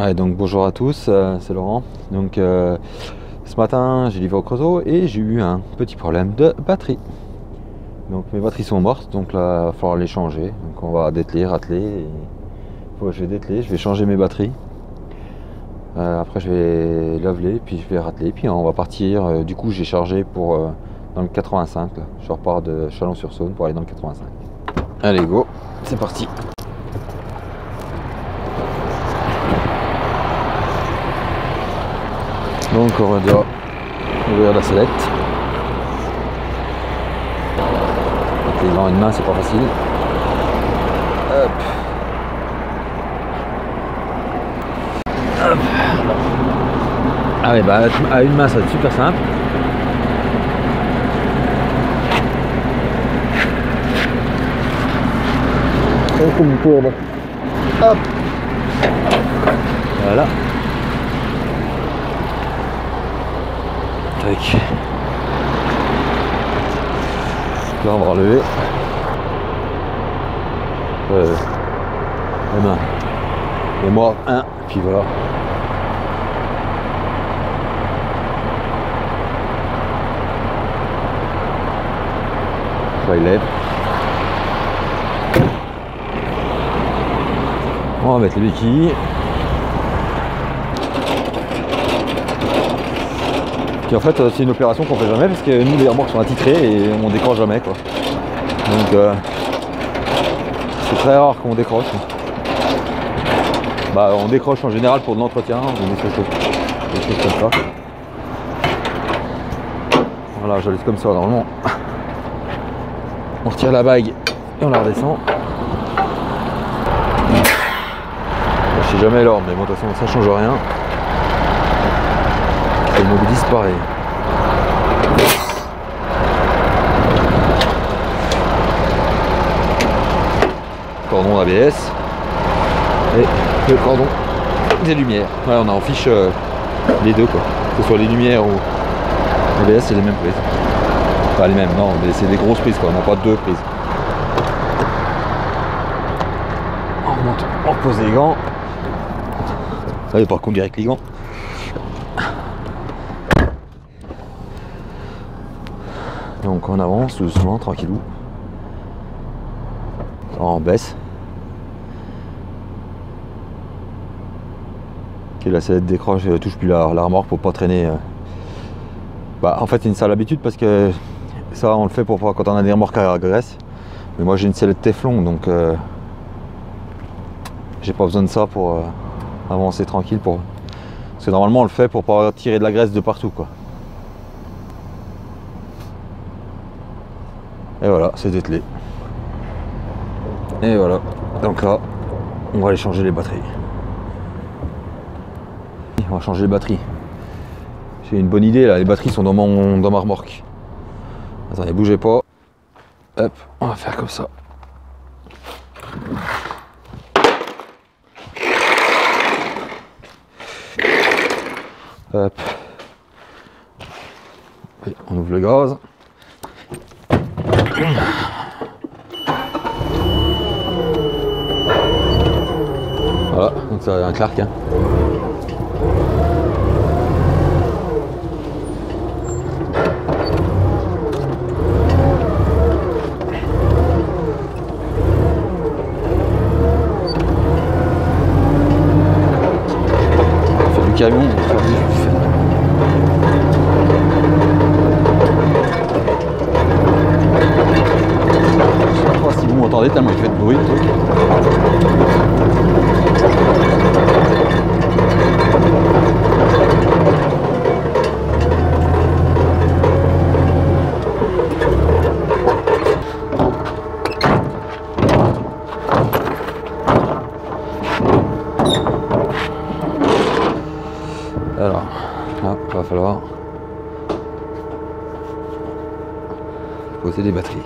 Ouais, donc bonjour à tous, c'est Laurent. Donc ce matin j'ai livré au Creusot et j'ai eu un petit problème de batterie. Donc mes batteries sont mortes, donc là il va falloir les changer. Donc on va dételer, rateler. Et... je vais dételer, je vais changer mes batteries. Après je vais laver, puis je vais rateler, puis on va partir. Du coup j'ai chargé pour dans le 85. Là. Je repars de Chalon-sur-Saône pour aller dans le 85. Allez go, c'est parti. Donc on va déjà ouvrir la sellette. Avec les gants à une main c'est pas facile. Hop. Hop. Ah oui, bah à une main ça va être super simple. Hop. Voilà. Tac. Là on va relever les mains et moi un, puis voilà. Ça il lève. On va mettre les béquilles. Puis en fait c'est une opération qu'on fait jamais parce que nous les remorques sont attitrées et on décroche jamais quoi. Donc c'est très rare qu'on décroche. Bah on décroche en général pour de l'entretien ou des choses comme ça. Voilà, je laisse comme ça normalement. On retire la bague et on la redescend. Je sais jamais l'ordre mais bon de toute façon ça change rien. Le mobile disparaît. Cordon ABS et le cordon des lumières. Ouais, on a en fiche les deux quoi. Que ce soit les lumières ou ABS, c'est les mêmes prises. Enfin les mêmes, non, mais c'est des grosses prises quoi. On n'a pas deux prises. On remonte, on repose les gants. Ouais, par contre direct les gants. Donc on avance doucement, tranquillou. On baisse. Ok, la sellette décroche, touche plus la remorque pour pas traîner. Bah, en fait c'est une sale habitude parce que ça on le fait pour quand on a des remorques à graisse. Mais moi j'ai une sellette Teflon donc j'ai pas besoin de ça pour avancer tranquille parce que normalement on le fait pour pas tirer de la graisse de partout quoi. Et voilà, c'est dételé. Et voilà, donc là, on va aller changer les batteries. On va changer les batteries. J'ai une bonne idée là, les batteries sont dans ma remorque. Attendez, bougez pas. Hop, on va faire comme ça. Hop. Et on ouvre le gaz. Voilà, donc c'est un Clark. Hein. On fait du camion, on va faire du... Je sais pas si vous m'entendez tellement il fait de bruit le truc. Alors, là, il va falloir poser les batteries.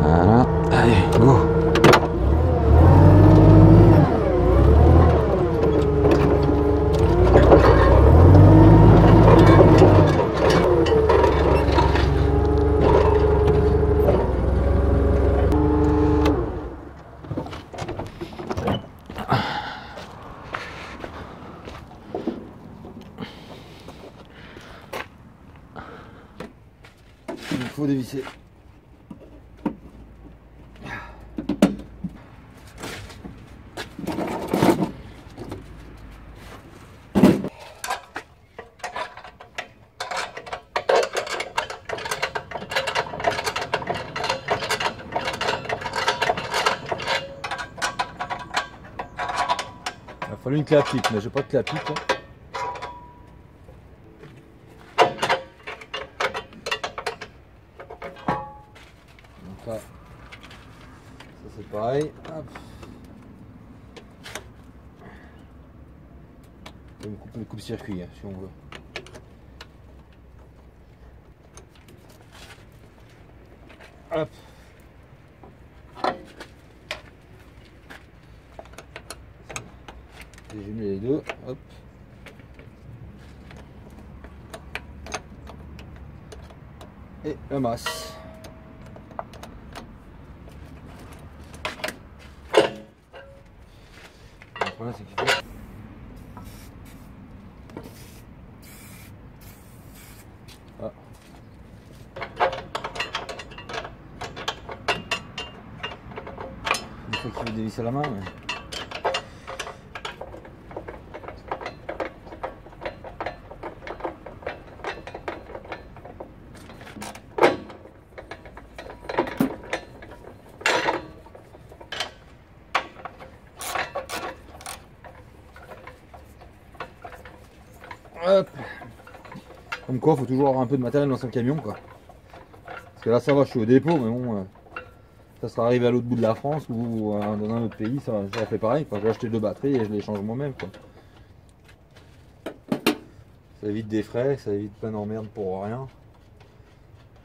Voilà, allez, go. Il faut dévisser. Il a fallu une clé à pic, mais j'ai pas de clé à pic. Hein. Donc là, ça c'est pareil. Hop. On coupe le coupe-circuit hein, si on veut. Hop. J'ai mis les deux. Hop. Et la masse. Le problème c'est qu'il faut... Ah. Il faut qu'il dévisse à la main. Mais... Hop. Comme quoi, faut toujours avoir un peu de matériel dans son camion, quoi. Parce que là, ça va, je suis au dépôt, mais bon, ça sera arrivé à l'autre bout de la France ou dans un autre pays, ça fait pareil, quoi. Je vais acheter 2 batteries et je les change moi-même, quoi. Ça évite des frais, ça évite plein d'emmerdes pour rien.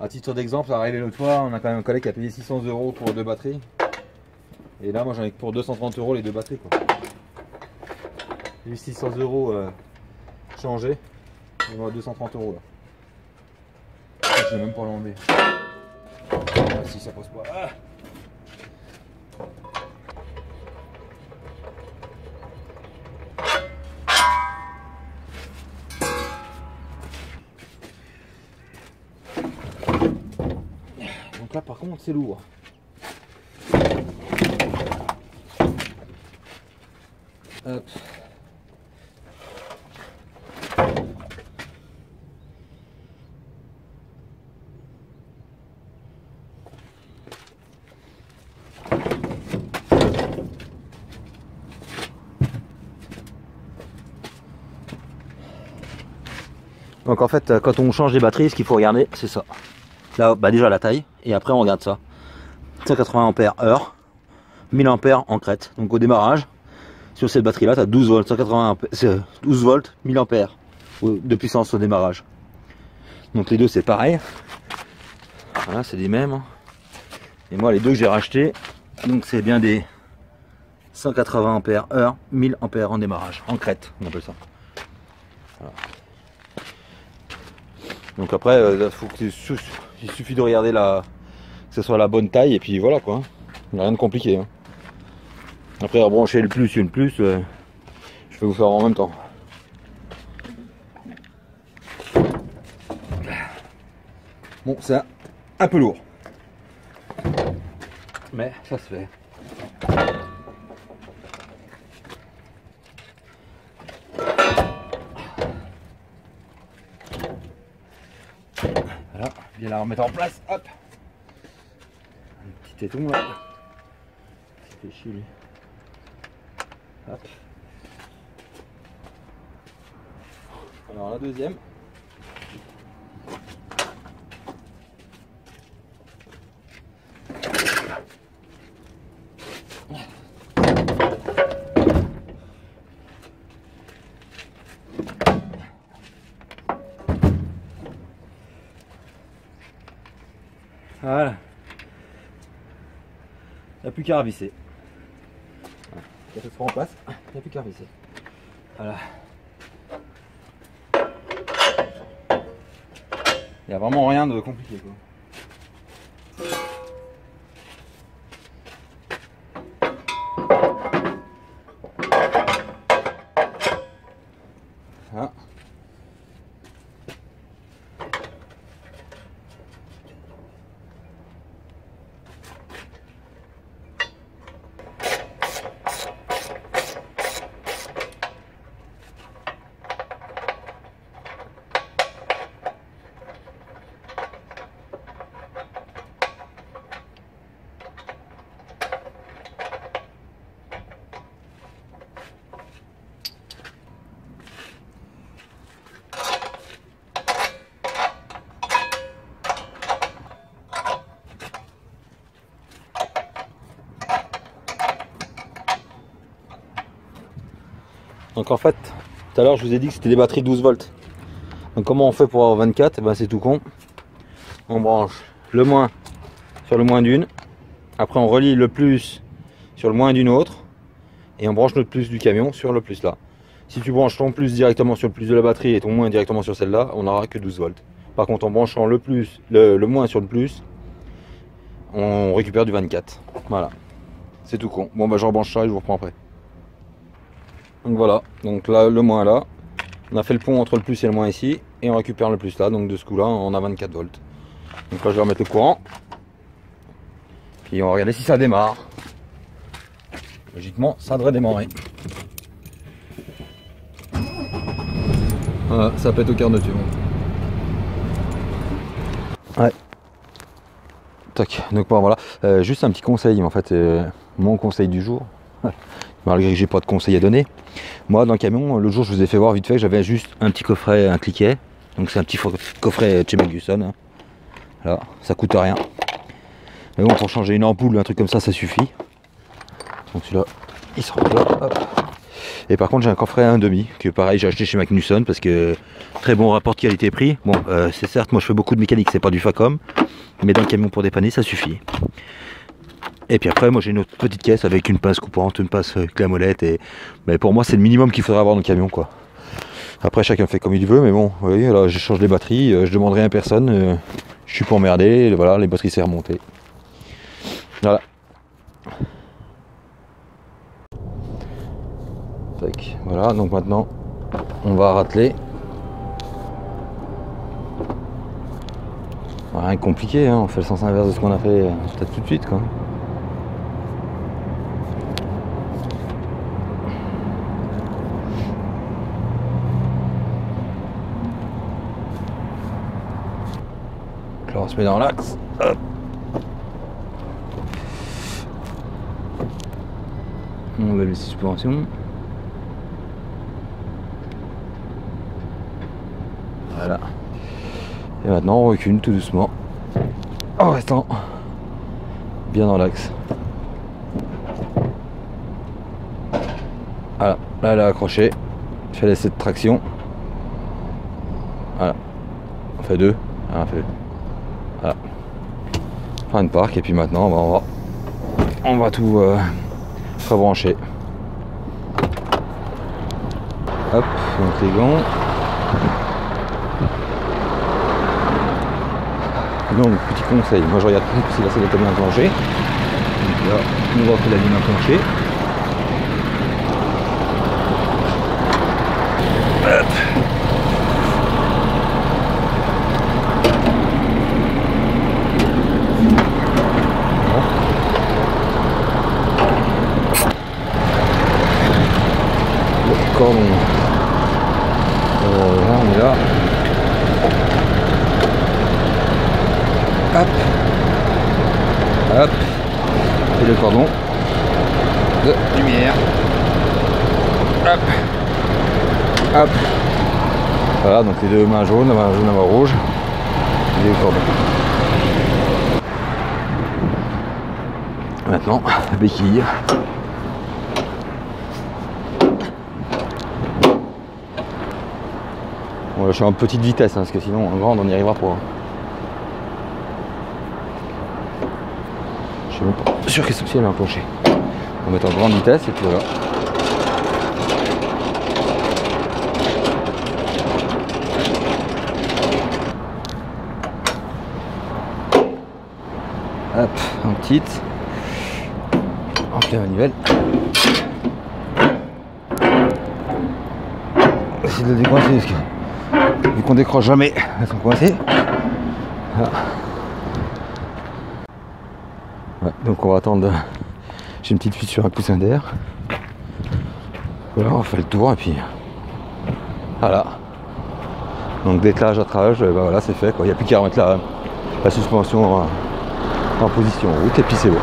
À titre d'exemple, ça est arrivé l'autre fois, on a quand même un collègue qui a payé 600 € pour 2 batteries. Et là, moi, j'en ai pour 230 € les 2 batteries, quoi. J'ai eu 600 € changé. On va à 230 € là. Je vais même pas l'enlever. Ah, si ça passe pas. Ah. Donc là par contre c'est lourd. Hop. Donc en fait quand on change les batteries, ce qu'il faut regarder c'est ça. Là bah déjà la taille et après on regarde ça. 180 Ah, 1000 A en crête. Donc au démarrage, sur cette batterie là tu as 12 volts, 180 12 volts, 1000 A de puissance au démarrage. Donc les deux c'est pareil. Voilà, c'est les mêmes. Et moi les deux que j'ai rachetés, donc c'est bien des 180 Ah, 1000 A en démarrage, en crête, on appelle ça. Voilà. Donc après, il suffit de regarder que ce soit la bonne taille et puis voilà quoi. Il n'y a rien de compliqué. Hein. Après à brancher le plus et le plus, je vais vous faire en même temps. Bon, c'est un peu lourd. Mais ça se fait. Voilà, bien la remettre en place. Hop. Un petit téton là. C'est chier lui. Hop. Alors la deuxième. Voilà. Il n'y a plus qu'à ravisser. Quand tout sera en place, il n'y a plus qu'à ravisser. Voilà. Il n'y a vraiment rien de compliqué, quoi. Voilà. Donc en fait, tout à l'heure je vous ai dit que c'était des batteries 12 volts. Donc comment on fait pour avoir 24? Ben, c'est tout con. On branche le moins sur le moins d'une. Après on relie le plus sur le moins d'une autre. Et on branche notre plus du camion sur le plus là. Si tu branches ton plus directement sur le plus de la batterie et ton moins directement sur celle-là, on n'aura que 12 volts. Par contre en branchant le plus, le moins sur le plus, on récupère du 24. Voilà. C'est tout con. Bon bah je rebranche ça et je vous reprends après. Donc voilà, donc là le moins là, on a fait le pont entre le plus et le moins ici, et on récupère le plus là, donc de ce coup là on a 24 volts. Donc là je vais remettre le courant, puis on va regarder si ça démarre. Logiquement ça devrait démarrer. Voilà, ça pète au quart de tour. Ouais. Tac, donc bon voilà, juste un petit conseil en fait, mon conseil du jour. Malgré que j'ai pas de conseils à donner. Moi dans le camion, l'autre jour je vous ai fait voir vite fait, j'avais juste un petit coffret, un cliquet. Donc c'est un petit coffret chez Megusson. Hein. Voilà, ça coûte rien. Mais bon, pour changer une ampoule, un truc comme ça suffit. Donc celui-là, il sera là. Hop. Et par contre j'ai un coffret à 1,5 que pareil j'ai acheté chez Magnuson parce que très bon rapport qualité-prix. Bon, c'est certes, moi je fais beaucoup de mécanique, c'est pas du Facom. Mais dans le camion pour dépanner, ça suffit. Et puis après, moi j'ai une autre petite caisse avec une pince coupante, une pince clé à molette. Et mais pour moi, c'est le minimum qu'il faudrait avoir dans le camion, quoi. Après, chacun fait comme il veut, mais bon, vous voyez, là, je change les batteries, je demande rien à personne. Je suis pas emmerdé, voilà, les batteries c'est remonté. Voilà. Tac, voilà, donc maintenant, on va rateler. Rien de compliqué, hein, on fait le sens inverse de ce qu'on a fait peut-être tout de suite, quoi. Là, on se met dans l'axe. On va les suspensions. Voilà. Et maintenant on recule tout doucement en restant bien dans l'axe. Voilà, là elle est accrochée. Je fais l'essai de traction. Voilà. On fait deux. On fait. Voilà. Fin de parc et puis maintenant on va tout rebrancher. Hop, donc les gants. Donc petit conseil, moi je regarde si la selle est bien enclenchée. Donc là, on voit que la ligne enclenchée. Hop. Le cordon. Là on est là. Hop, hop, et le cordon de lumière. Hop, hop. Voilà, donc les deux mains jaunes, la main jaune, la main rouge, et le cordon. Maintenant, béquille. Bon, là, je suis en petite vitesse, hein, parce que sinon en grande on n'y arrivera pas. suis même pas sûr que celle-ci elle est enclenchée. On va mettre en grande vitesse et puis voilà. Hop, en petite. En plein manivelle. Essayer de le décoincer parce que vu qu'on décroche jamais, elles sont coincées. Voilà. Ouais, donc on va attendre. J'ai une petite fuite sur un coussin d'air. Voilà, on fait le tour et puis voilà. Donc dételage, attelage, ben voilà, c'est fait quoi. Il n'y a plus qu'à remettre la suspension en position route et puis c'est bon.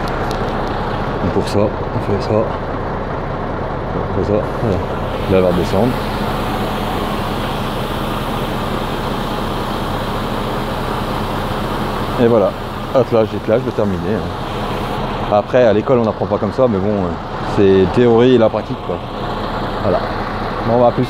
Donc pour ça, on fait ça. On fait ça. Voilà. Là, elle va redescendre. Et voilà, attelage, dételage, je vais terminer. Après, à l'école, on n'apprend pas comme ça, mais bon, c'est théorie et la pratique, quoi. Voilà. Bon, on va à plus.